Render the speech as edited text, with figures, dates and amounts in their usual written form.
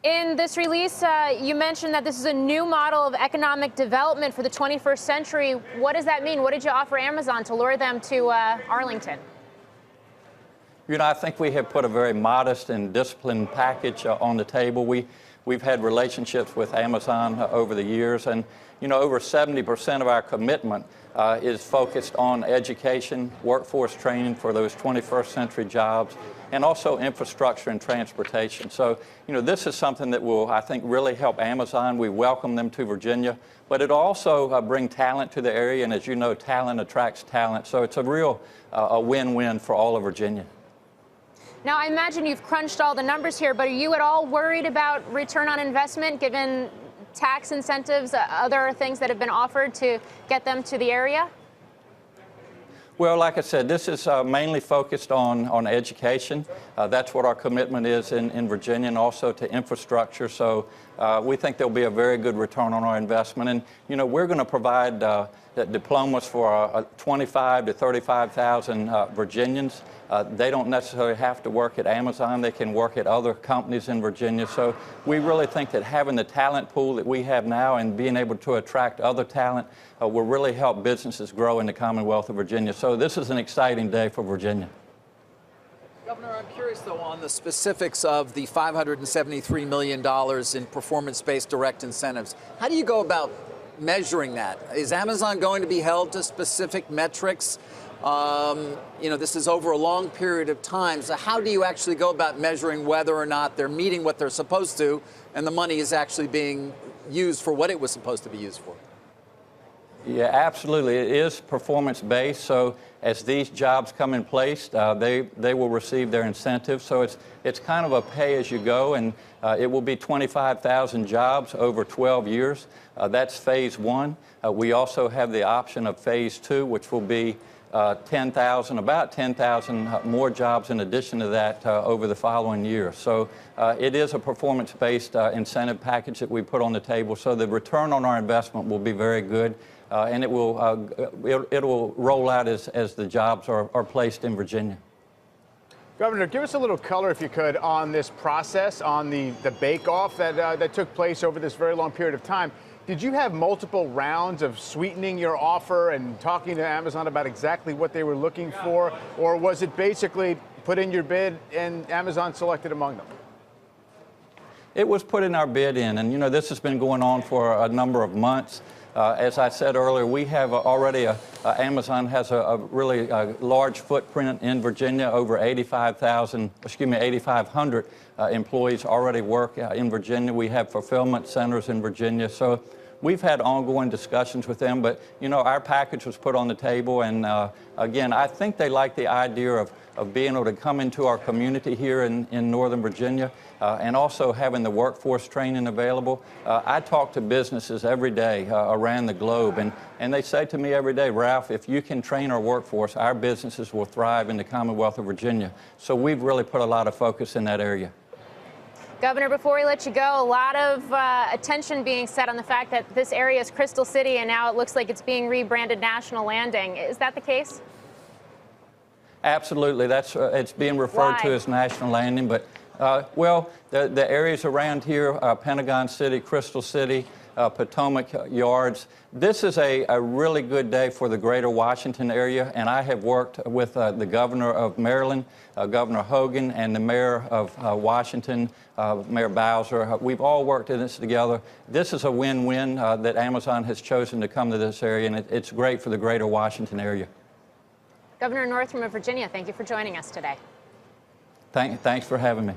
In this release, you mentioned that this is a new model of economic development for the 21st century. What does that mean? What did you offer Amazon to lure them to Arlington? You know, I think we have put a very modest and disciplined package on the table. We've had relationships with Amazon over the years, and you know, over 70% of our commitment is focused on education, workforce training for those 21st century jobs, and also infrastructure and transportation. So, you know, this is something that will, I think, really help Amazon. We welcome them to Virginia, but it also bring talent to the area, and as you know, talent attracts talent. So it's a real a win-win for all of Virginia. Now, I imagine you've crunched all the numbers here, but are you at all worried about return on investment given tax incentives, other things that have been offered to get them to the area? Well, like I said, this is mainly focused on education. That's what our commitment is in Virginia, and also to infrastructure. So we think there'll be a very good return on our investment. And, you know, we're going to provide diplomas for 25 to 35,000 Virginians. They don't necessarily have to work at Amazon. They can work at other companies in Virginia. So we really think that having the talent pool that we have now and being able to attract other talent will really help businesses grow in the Commonwealth of Virginia. So this is an exciting day for Virginia. Governor, I'm curious, though, on the specifics of the $573 million in performance-based direct incentives. How do you go about measuring that? Is Amazon going to be held to specific metrics? You know, this is over a long period of time. So how do you actually go about measuring whether or not they're meeting what they're supposed to and the money is actually being used for what it was supposed to be used for? Yeah, absolutely. It is performance-based. So as these jobs come in place, they will receive their incentives. So it's kind of a pay-as-you-go, and it will be 25,000 jobs over 12 years. That's phase one. We also have the option of phase two, which will be about 10,000 more jobs in addition to that over the following year. So it is a performance-based incentive package that we put on the table. So the return on our investment will be very good, and it will roll out as the jobs are placed in Virginia. Governor, give us a little color, if you could, on this process, on the bake-off that took place over this very long period of time. Did you have multiple rounds of sweetening your offer and talking to Amazon about exactly what they were looking for? Or was it basically put in your bid and Amazon selected among them? It was put in our bid in, and you know, this has been going on for a number of months. As I said earlier, we have already, Amazon has a really large footprint in Virginia. Over 8,500 employees already work in Virginia. We have fulfillment centers in Virginia. So we've had ongoing discussions with them, but you know, our package was put on the table, and again, I think they like the idea of being able to come into our community here in Northern Virginia, and also having the workforce training available. I talk to businesses every day around the globe, and they say to me every day, Ralph, if you can train our workforce, our businesses will thrive in the Commonwealth of Virginia. So we've really put a lot of focus in that area. Governor, before we let you go, a lot of attention being set on the fact that this area is Crystal City, and now it looks like it's being rebranded National Landing. Is that the case? Absolutely. It's being referred to as National Landing, but well, the areas around here, Pentagon City, Crystal City, Potomac Yards. This is a really good day for the greater Washington area, and I have worked with the governor of Maryland, Governor Hogan, and the mayor of Washington, Mayor Bowser. We've all worked in this together. This is a win-win that Amazon has chosen to come to this area, and it's great for the greater Washington area. Governor Northam of Virginia, thank you for joining us today. Thanks for having me.